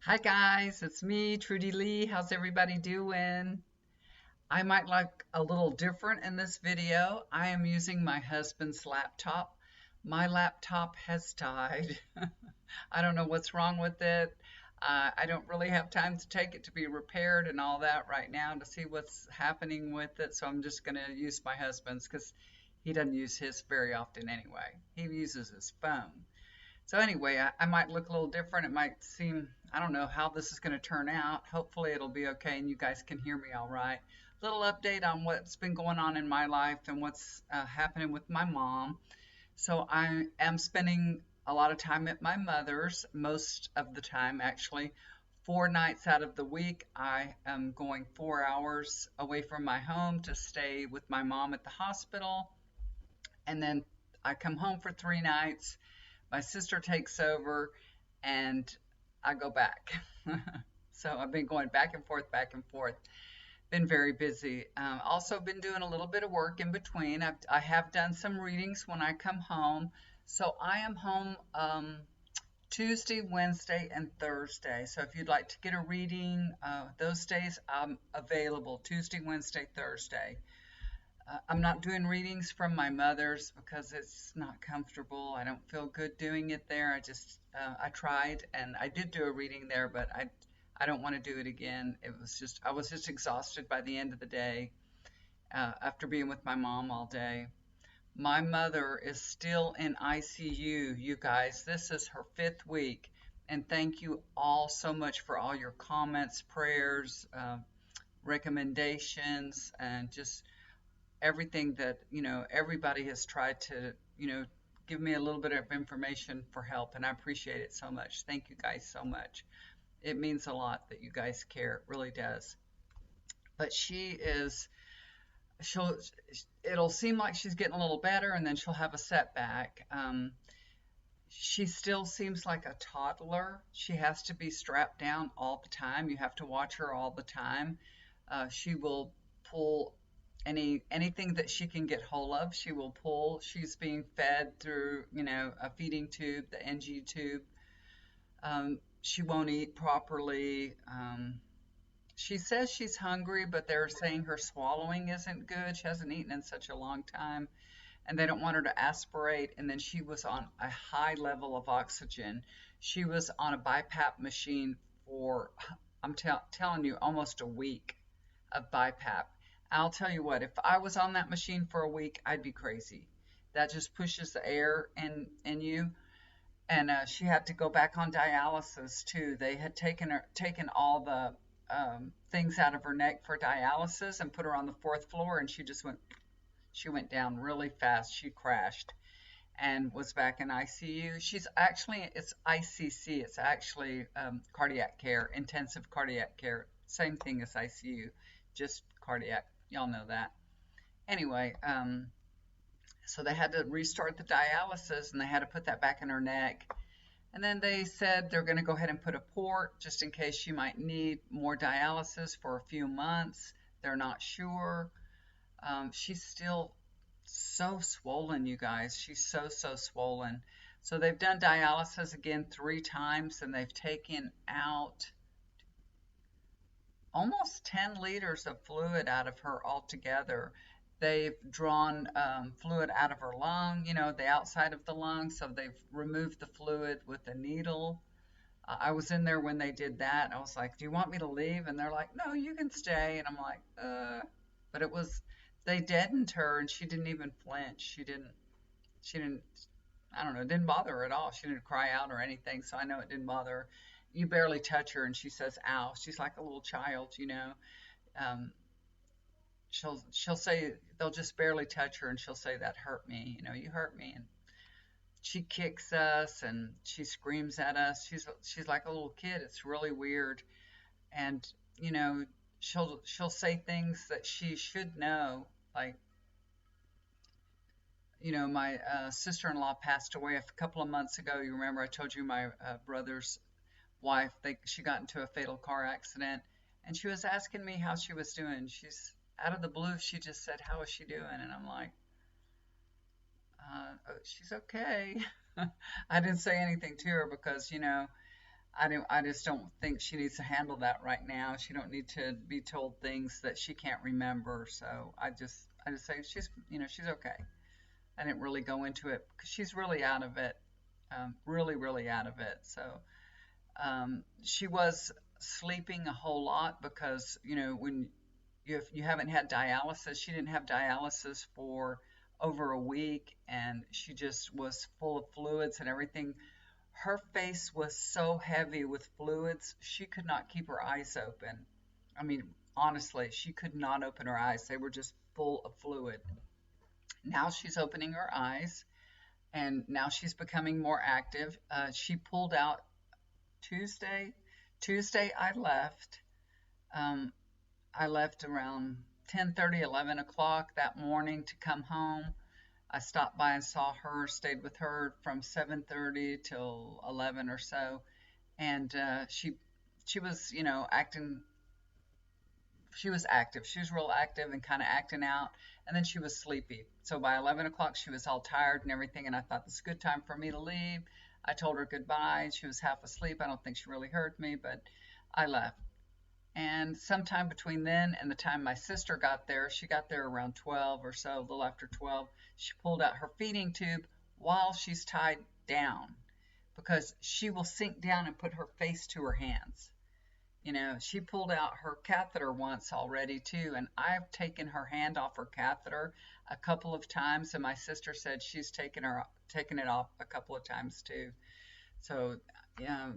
Hi guys, it's me, Trudy Lee. How's everybody doing? I might look a little different in this video. I am using my husband's laptop. My laptop has died. I don't know what's wrong with it. I don't really have time to take it to be repaired and all that right now to see what's happening with it. So I'm just going to use my husband's because he doesn't use his very often anyway. He uses his phone. So anyway, I might look a little different. It might seem, I don't know how this is going to turn out. Hopefully it'll be okay and you guys can hear me all right. Little update on what's been going on in my life and what's happening with my mom. So I am spending a lot of time at my mother's, most of the time actually. 4 nights out of the week, I am going 4 hours away from my home to stay with my mom at the hospital. And then I come home for 3 nights. My sister takes over, and I go back. So I've been going back and forth, back and forth. Been very busy. Also been doing a little bit of work in between. I have done some readings when I come home. So I am home Tuesday, Wednesday, and Thursday. So if you'd like to get a reading, those days I'm available, Tuesday, Wednesday, Thursday. I'm not doing readings from my mother's because it's not comfortable. I don't feel good doing it there. I tried and I did do a reading there, but I don't want to do it again. I was just exhausted by the end of the day after being with my mom all day. My mother is still in ICU, you guys. This is her 5th week. And thank you all so much for all your comments, prayers, recommendations, and just everything that everybody has tried to give me a little bit of information for help, and I appreciate it so much. Thank you guys so much. It means a lot that you guys care. It really does. But she'll it'll seem like she's getting a little better and then she'll have a setback. She still seems like a toddler. She has to be strapped down all the time. You have to watch her all the time. She will pull anything that she can get hold of, she will pull. She's being fed through, a feeding tube, the NG tube. She won't eat properly. She says she's hungry, but they're saying her swallowing isn't good. She hasn't eaten in such a long time, and they don't want her to aspirate. And then she was on a high level of oxygen. She was on a BiPAP machine for, I'm telling you, almost a week of BiPAP. I'll tell you what, if I was on that machine for a week, I'd be crazy. That just pushes the air in you. And she had to go back on dialysis too. They had taken all the things out of her neck for dialysis and put her on the 4th floor, and she went down really fast. She crashed and was back in ICU. It's ICC. It's actually cardiac care, intensive cardiac care. Same thing as ICU, just cardiac. Y'all know that. Anyway, so they had to restart the dialysis and they had to put that back in her neck. And then they said they're going to go ahead and put a port just in case she might need more dialysis for a few months. They're not sure. She's still so swollen, you guys. She's so swollen. So they've done dialysis again 3 times and they've taken out almost 10 liters of fluid out of her altogether. They've drawn fluid out of her lung, the outside of the lung, so they've removed the fluid with a needle. I was in there when they did that. I was like, do you want me to leave? And they're like, no, you can stay. And I'm like, but they deadened her and she didn't even flinch. She didn't, I don't know, it didn't bother her at all. She didn't cry out or anything, so I know it didn't bother her. You barely touch her and she says, ow. She's like a little child. Um, she'll say, they'll just barely touch her and she'll say, that hurt me, you hurt me. And she kicks us and she screams at us. She's like a little kid. It's really weird. And, she'll say things that she should know, like, my sister-in-law passed away a couple of months ago. You remember I told you my brother's wife, she got into a fatal car accident, and she was asking me how she was doing. She's out of the blue, she just said, how is she doing? And I'm like, oh, she's okay. I didn't say anything to her because, I just don't think she needs to handle that right now. She don't need to be told things that she can't remember. So I just say she's okay. I didn't really go into it because she's really out of it, really out of it. So she was sleeping a whole lot because when if you haven't had dialysis, she didn't have dialysis for over a week, and she just was full of fluids and everything. Her face was so heavy with fluids, she could not keep her eyes open. I mean, honestly, she could not open her eyes. They were just full of fluid. Now she's opening her eyes, and now she's becoming more active. She pulled out Tuesday. Tuesday, I left. Um, I left around 10:30, 11 o'clock that morning to come home. I stopped by and saw her, stayed with her from 7:30 till 11 or so, and she was, acting. She was active. She was real active and kind of acting out, and then she was sleepy. So by 11 o'clock, she was all tired and everything, and I thought this is a good time for me to leave. I told her goodbye. She was half asleep. I don't think she really heard me, but I left. And sometime between then and the time my sister got there, she got there around 12 or so, a little after 12, she pulled out her feeding tube while she's tied down because she will sink down and put her face to her hands. She pulled out her catheter once already too, and I've taken her hand off her catheter a couple of times, and my sister said she's taken it off a couple of times too. So, yeah,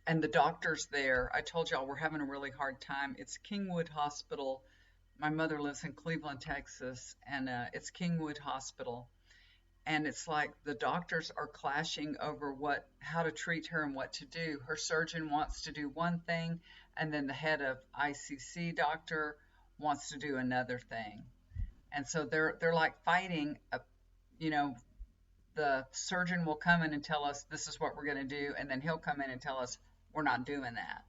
and the doctors there, I told y'all we're having a really hard time. It's Kingwood Hospital. My mother lives in Cleveland, Texas, and it's Kingwood Hospital. And it's like the doctors are clashing over how to treat her and what to do. Her surgeon wants to do one thing, and then the head of ICC doctor wants to do another thing. And so they're like fighting. You know, the surgeon will come in and tell us this is what we're going to do, and then he'll come in and tell us we're not doing that.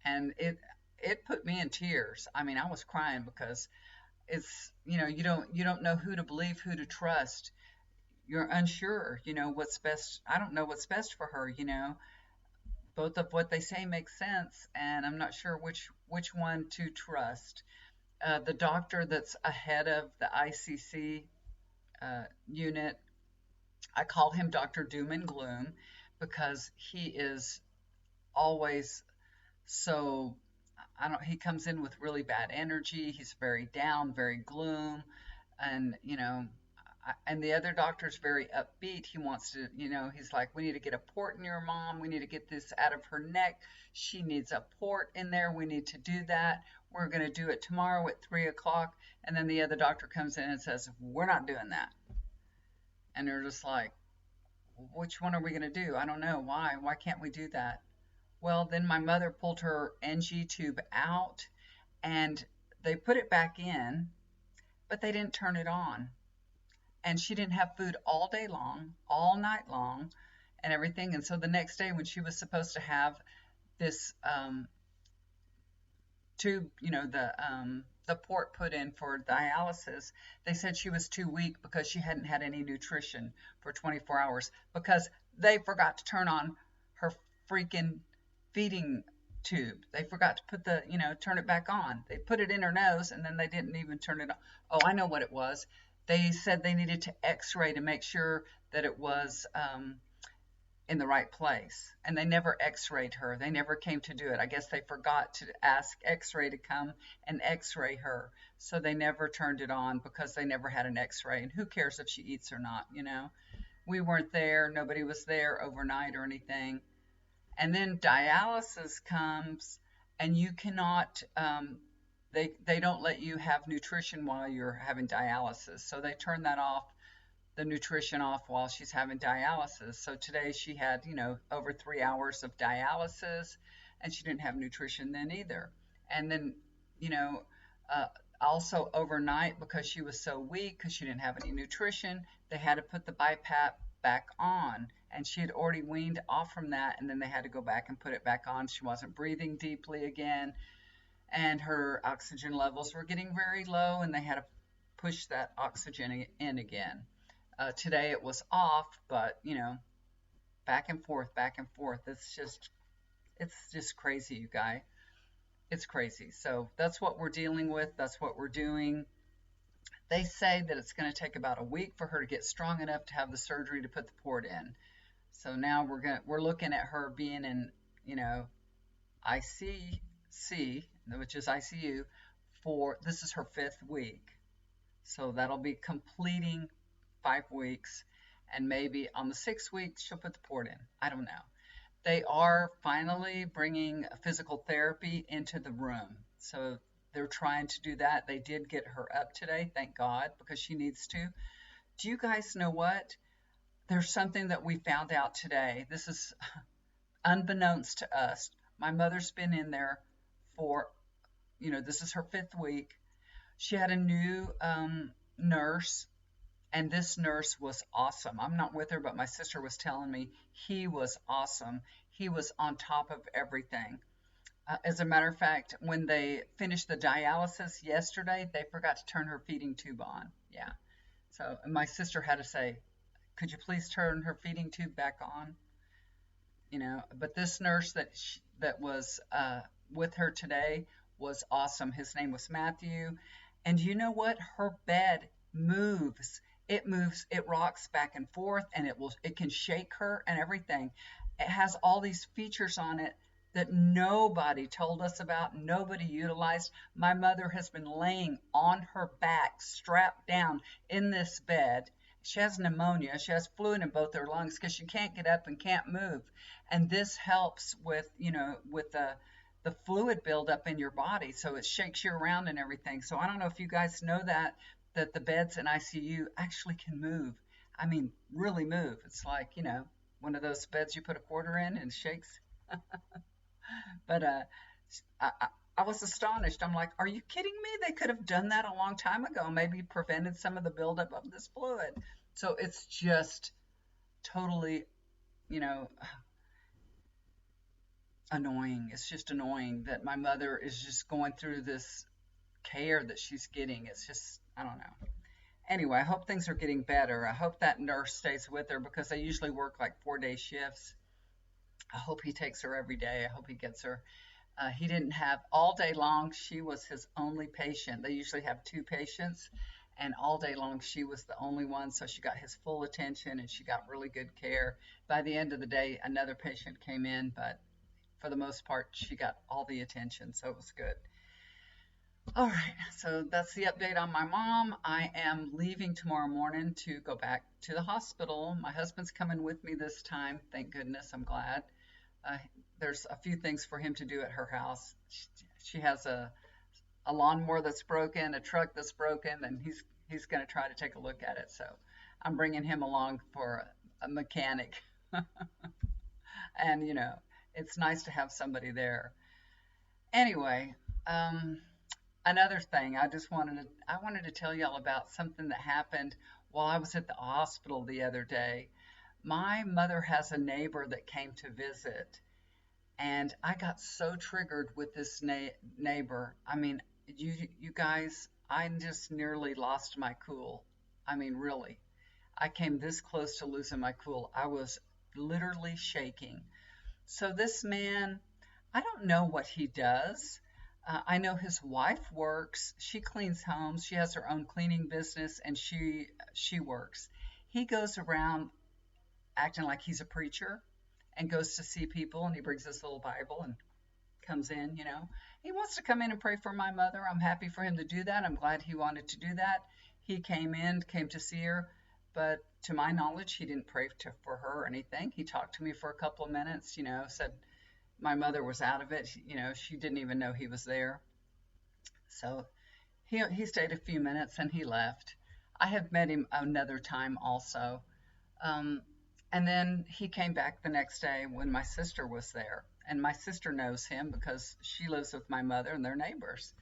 And it put me in tears. I mean, I was crying because it's you don't know who to believe, who to trust. You're unsure, what's best. I don't know what's best for her. Both of what they say makes sense, and I'm not sure which one to trust. The doctor that's ahead of the ICC unit, I call him Dr. Doom and Gloom because he is always so, I don't, he comes in with really bad energy. He's very down, very gloom, and and the other doctor's very upbeat. He wants to, he's like, we need to get a port in your mom. We need to get this out of her neck. She needs a port in there. We need to do that. We're going to do it tomorrow at 3 o'clock. And then the other doctor comes in and says, we're not doing that. And they're just like, which one are we going to do? I don't know. Why? Why can't we do that? Well, then my mother pulled her NG tube out and they put it back in, but they didn't turn it on. And she didn't have food all day long, all night long, and everything. And so the next day, when she was supposed to have this tube, the port put in for dialysis, they said she was too weak because she hadn't had any nutrition for 24 hours because they forgot to turn on her freaking feeding tube. They forgot to put turn it back on. They put it in her nose and then they didn't even turn it on. Oh, I know what it was. They said they needed to x-ray to make sure that it was in the right place. And they never x-rayed her. They never came to do it. I guess they forgot to ask x-ray to come and x-ray her. So they never turned it on because they never had an x-ray. And who cares if she eats or not, We weren't there. Nobody was there overnight or anything. And then dialysis comes and you cannot they don't let you have nutrition while you're having dialysis. So they turn that off, the nutrition off while she's having dialysis. So today she had, over 3 hours of dialysis and she didn't have nutrition then either. And then, also overnight because she was so weak, because she didn't have any nutrition, they had to put the BiPAP back on. And she had already weaned off from that, and then they had to go back and put it back on. She wasn't breathing deeply again. And her oxygen levels were getting very low, and they had to push that oxygen in again. Today it was off, but back and forth, back and forth. It's just crazy, you guys. It's crazy. So that's what we're dealing with. That's what we're doing. They say that it's going to take about a week for her to get strong enough to have the surgery to put the port in. So now we're looking at her being in, you know, ICC, which is ICU, for this is her 5th week. So that'll be completing 5 weeks, and maybe on the 6th week she'll put the port in. I don't know. They are finally bringing physical therapy into the room. So they're trying to do that. They did get her up today, thank God, because she needs to. Do you guys know what? There's something that we found out today. This is unbeknownst to us. My mother's been in there for, this is her 5th week. She had a new nurse, and this nurse was awesome. I'm not with her, but my sister was telling me he was awesome. He was on top of everything. As a matter of fact, when they finished the dialysis yesterday, they forgot to turn her feeding tube on. Yeah. So my sister had to say, could you please turn her feeding tube back on? But this nurse that was with her today was awesome. His name was Matthew. And you know what? Her bed moves. It moves, it rocks back and forth, and it can shake her and everything. It has all these features on it that nobody told us about, nobody utilized. My mother has been laying on her back, strapped down in this bed. She has pneumonia. She has fluid in both her lungs because she can't get up and can't move. And this helps with the fluid buildup in your body, so it shakes you around and everything. So I don't know if you guys know that the beds in ICU actually can move. I mean, really move. It's like, one of those beds you put a quarter in and shakes. But I was astonished. I'm like, are you kidding me? They could have done that a long time ago, maybe prevented some of the buildup of this fluid. So it's just totally, annoying. It's just annoying that my mother is just going through this care that she's getting. It's just, I don't know. Anyway, I hope things are getting better. I hope that nurse stays with her because they usually work like 4-day shifts. I hope he takes her every day. I hope he gets her. He didn't have all day long. She was his only patient. They usually have 2 patients, and all day long she was the only one. So she got his full attention and she got really good care. By the end of the day, another patient came in, but for the most part, she got all the attention. So it was good. All right, so that's the update on my mom. I am leaving tomorrow morning to go back to the hospital. My husband's coming with me this time. Thank goodness, I'm glad. There's a few things for him to do at her house. She has a lawnmower that's broken, a truck that's broken, and he's going to try to take a look at it. So I'm bringing him along for a mechanic. And, it's nice to have somebody there. Anyway, another thing, I wanted to tell y'all about something that happened while I was at the hospital the other day. My mother has a neighbor that came to visit, and I got so triggered with this neighbor. I mean, you guys, I just nearly lost my cool. I mean, really. I came this close to losing my cool. I was literally shaking. So this man, I don't know what he does. I know his wife works. She cleans homes. She has her own cleaning business, and she works. He goes around acting like he's a preacher and goes to see people, and he brings this little Bible and comes in. He wants to come in and pray for my mother. I'm happy for him to do that. I'm glad he wanted to do that. He came to see her, but to my knowledge, he didn't pray for her or anything. He talked to me for a couple of minutes, said my mother was out of it. She didn't even know he was there. So he stayed a few minutes and he left. I have met him another time also. And then he came back the next day when my sister was there. And my sister knows him because she lives with my mother and they're neighbors.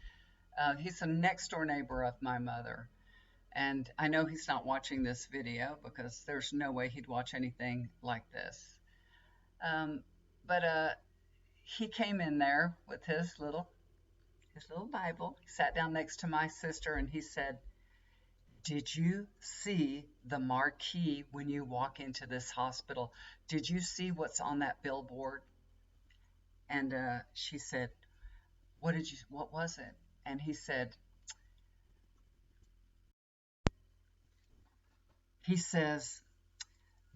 He's a next door neighbor of my mother. And I know he's not watching this video because there's no way he'd watch anything like this. But he came in there with his little Bible. He sat down next to my sister and he said, Did you see the marquee when you walk into this hospital? Did you see what's on that billboard? And she said, what was it? And he says,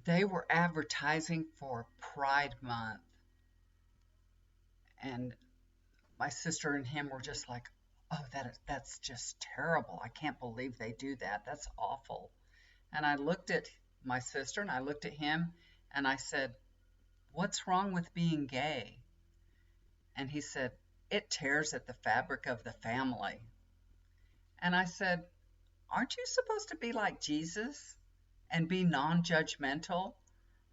they were advertising for Pride Month. And my sister and him were just like, oh, that's just terrible. I can't believe they do that. That's awful. And I looked at my sister and I looked at him and I said, what's wrong with being gay? And he said, it tears at the fabric of the family. And I said, aren't you supposed to be like Jesus and be non-judgmental?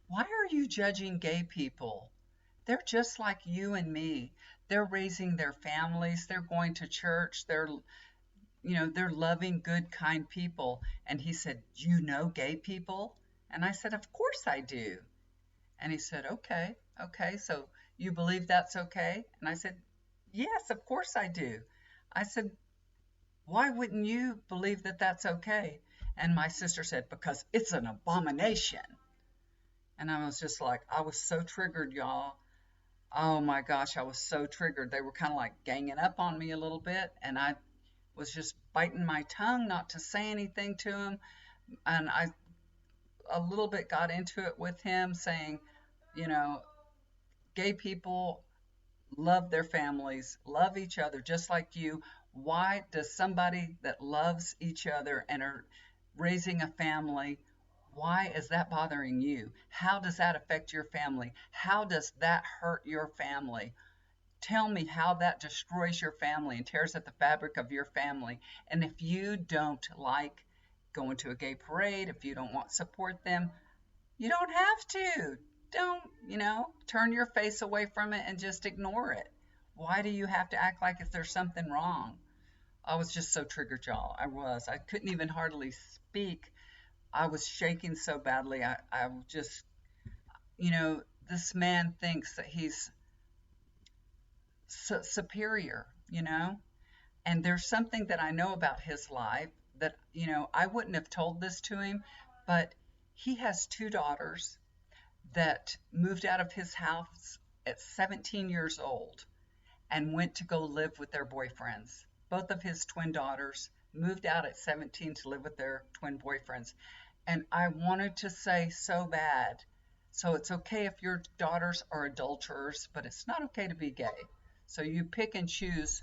Why are you judging gay people? They're just like you and me. They're raising their families. They're going to church. They're loving, good, kind people. And he said, you know gay people? And I said, of course I do. And he said, okay, so you believe that's okay? And I said, yes, of course I do. I said, why wouldn't you believe that that's okay? And my sister said, because it's an abomination. And I was just like, I was so triggered, y'all. Oh my gosh, I was so triggered. They were kind of like ganging up on me a little bit, and I was just biting my tongue not to say anything to him. And I a little bit got into it with him, saying, you know, gay people love their families, love each other just like you. Why does somebody that loves each other and are raising a family, why is that bothering you? How does that affect your family? How does that hurt your family? Tell me how that destroys your family and tears at the fabric of your family. And if you don't like going to a gay parade, if you don't want to support them, you don't have to. Don't, turn your face away from it and just ignore it. Why do you have to act like if there's something wrong? I was just so triggered, y'all. I couldn't even hardly speak. I was shaking so badly. I just, this man thinks that he's superior, and there's something that I know about his life that, I wouldn't have told this to him, but he has two daughters that moved out of his house at 17 years old and went to go live with their boyfriends. Both of his twin daughters moved out at 17 to live with their twin boyfriends. And I wanted to say so bad, so it's okay if your daughters are adulterers, but it's not okay to be gay. So you pick and choose,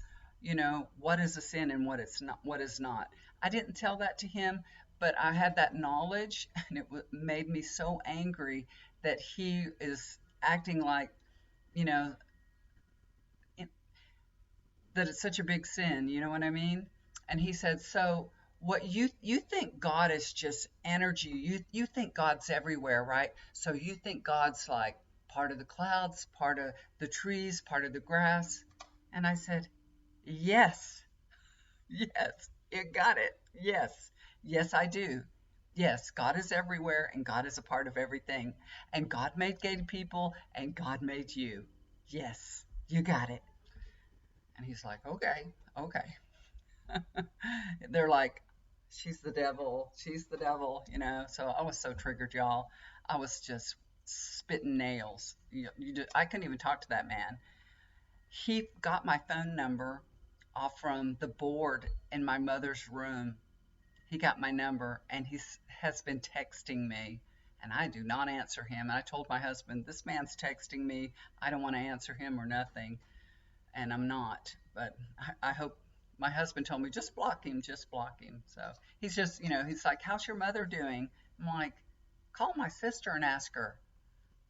what is a sin and what is not. I didn't tell that to him, but I had that knowledge, and it made me so angry that he is acting like, you know, that it's such a big sin, you know what I mean? And he said, so what you think God is just energy. You think God's everywhere, right? So you think God's like part of the clouds, part of the trees, part of the grass. And I said, yes, yes, you got it. Yes, yes, I do. Yes, God is everywhere and God is a part of everything. And God made gay people and God made you. Yes, you got it. And he's like, okay, okay. They're like, she's the devil, So I was so triggered, y'all. I was just spitting nails. I couldn't even talk to that man. He got my phone number off from the board in my mother's room. He got my number and he has been texting me, and I do not answer him. And I told my husband, this man's texting me. I don't want to answer him or nothing, and I'm not. But I hope. My husband told me, just block him, just block him. So he's just, he's like, how's your mother doing? I'm like, call my sister and ask her.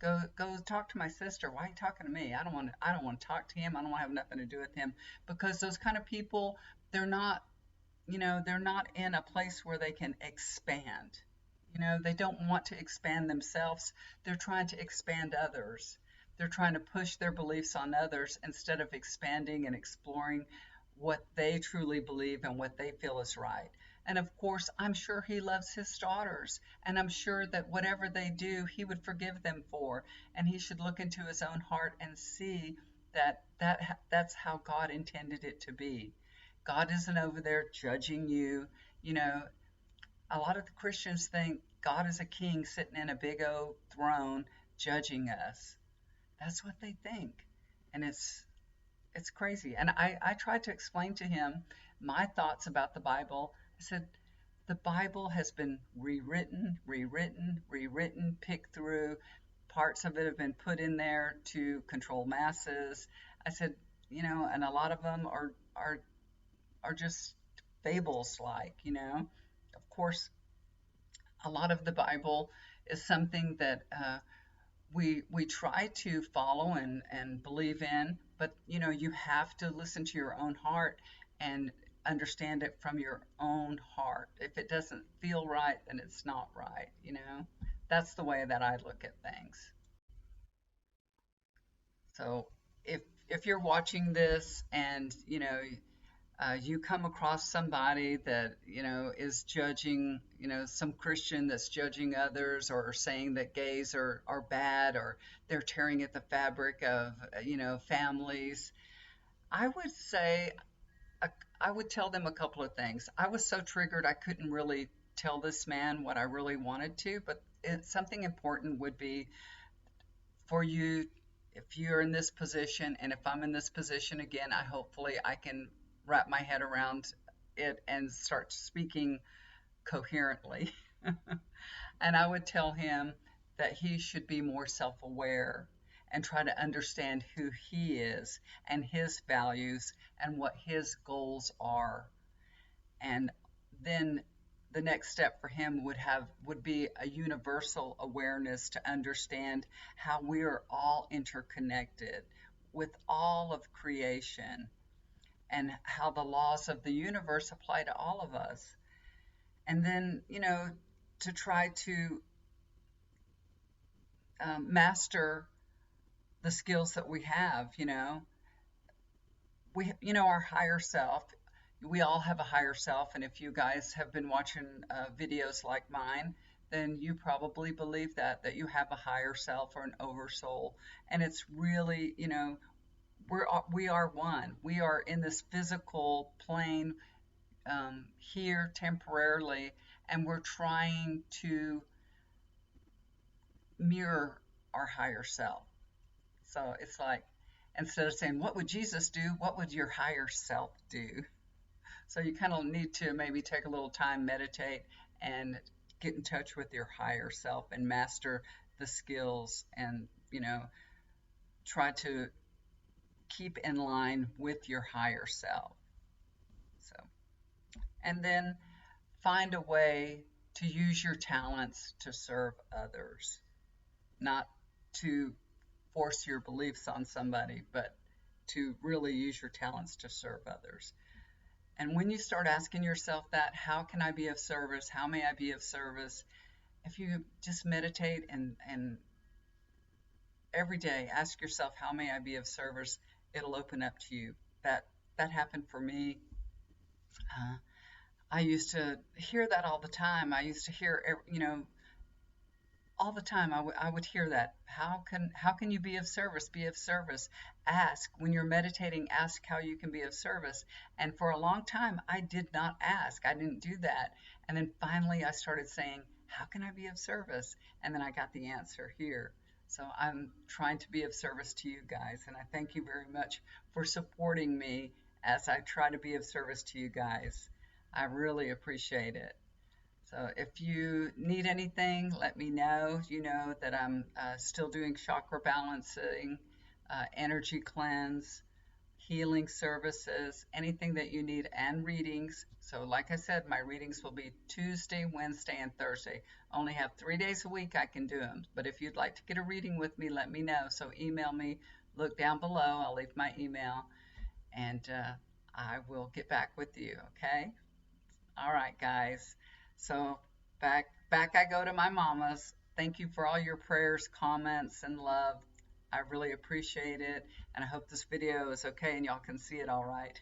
Go talk to my sister. Why are you talking to me? I don't want to talk to him. I don't want to have nothing to do with him, because those kind of people, they're not, they're not in a place where they can expand. They don't want to expand themselves. They're trying to expand others. They're trying to push their beliefs on others instead of expanding and exploring what they truly believe and what they feel is right. And of course, I'm sure he loves his daughters, and I'm sure that whatever they do, he would forgive them for. And he should look into his own heart and see that that's how God intended it to be. God isn't over there judging you. A lot of the Christians think God is a king sitting in a big old throne judging us. That's what they think. And it's crazy. And I tried to explain to him my thoughts about the Bible. I said, the Bible has been rewritten, rewritten, rewritten, picked through. Parts of it have been put in there to control masses. I said, and a lot of them are just fables like, Of course, a lot of the Bible is something that we try to follow and believe in, but you have to listen to your own heart and understand it from your own heart. If it doesn't feel right, then it's not right. That's the way that I look at things. So if you're watching this and you come across somebody that is judging, some Christian that's judging others, or saying that gays are bad, or they're tearing at the fabric of families, I would say I would tell them a couple of things. I was so triggered I couldn't really tell this man what I really wanted to, but something important would be for you, if you're in this position, and if I'm in this position again, hopefully I can wrap my head around it and start speaking coherently. And I would tell him that he should be more self-aware and try to understand who he is and his values and what his goals are. And then the next step for him would be a universal awareness to understand how we are all interconnected with all of creation, and how the laws of the universe apply to all of us. And then to try to master the skills that we have. Our higher self, we all have a higher self, and if you guys have been watching videos like mine, then you probably believe that you have a higher self or an oversoul. And it's really, we are one. We are in this physical plane, here temporarily, and we're trying to mirror our higher self. So it's like, instead of saying, what would Jesus do? What would your higher self do? So you kind of need to maybe take a little time, meditate, and get in touch with your higher self and master the skills, and, try to keep in line with your higher self. So, and then find a way to use your talents to serve others, not to force your beliefs on somebody, but to really use your talents to serve others. And when you start asking yourself that, how can I be of service? How may I be of service? If you just meditate and every day ask yourself, how may I be of service? It'll open up to you. That happened for me. I used to hear that all the time. I used to hear, all the time. I would hear that. How can you be of service? Be of service. Ask when you're meditating. Ask how you can be of service. And for a long time, I did not ask. I didn't do that. And then finally, I started saying, "How can I be of service?" And then I got the answer here. So I'm trying to be of service to you guys, and I thank you very much for supporting me as I try to be of service to you guys. I really appreciate it. So if you need anything, let me know. You know that I'm still doing chakra balancing, energy cleanse, healing services, anything that you need, and readings. So like I said, my readings will be Tuesday, Wednesday, and Thursday. Only have 3 days a week I can do them. But if you'd like to get a reading with me, let me know. So email me. Look down below. I'll leave my email, and I will get back with you, okay? All right, guys. So back I go to my mamas. Thank you for all your prayers, comments, and love. I really appreciate it, and I hope this video is okay and y'all can see it all right.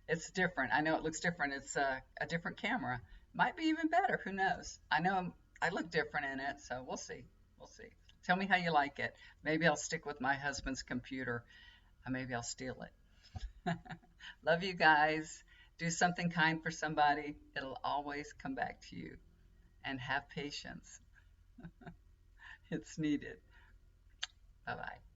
It's different. I know it looks different. It's a different camera. Might be even better. Who knows? I know I look different in it, so we'll see. We'll see. Tell me how you like it. Maybe I'll stick with my husband's computer. Or maybe I'll steal it. Love you guys. Do something kind for somebody, it'll always come back to you. And have patience. It's needed. Bye bye.